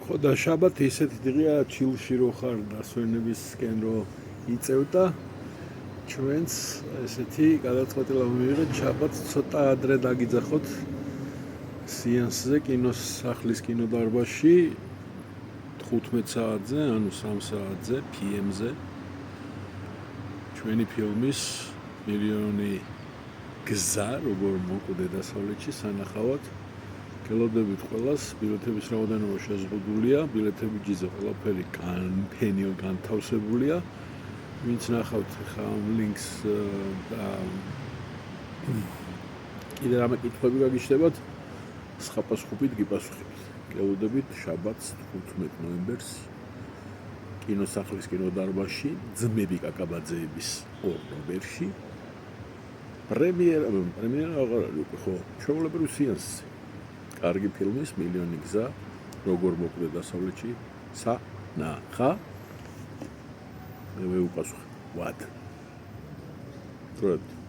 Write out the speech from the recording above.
ხო და შაბათი ისეთი დღეა ჩილში რო ხარ დასვენებისკენ რო იწევ და ჩვენს ესეთი გადაწყვეტილება მივიღეთ შაბათს ცოტა ადრე დაგიძახოთ სეანსზე კინოს სახლის კინოდარბაზში 15 საათზე, ანუ 3 საათზე, PM-ზე ჩვენი ფილმის მილიონი გზა, როგორ მოკვდე დასავლეთში სანახავად გელოდებით ყველას, ბილეთების რაოდენობა შეზღუდულია, ბილეთები ჯიზე ყველაფერი განფენილ განთავსებულია. ვინც ნახავთ ხა ამ ლინკს და კიდე რამე კითხვები გაგიჩნდებათ, სხვადასხვაობით გიპასუხებთ. გელოდებით შაბათს 15 ნოემბერს კინოსახლის კინოდარბაზში ძმები კაკაბაძეების 2 ნოემბერში პრემიერა აღარ არის უკვე ხო, ჩვეულებრივ სეანსზე. კარგი ფილმის მილიონი გზა, როგორ მოკვდე დასავლეთში სანახა. მე ვუპასუხე. What? Good.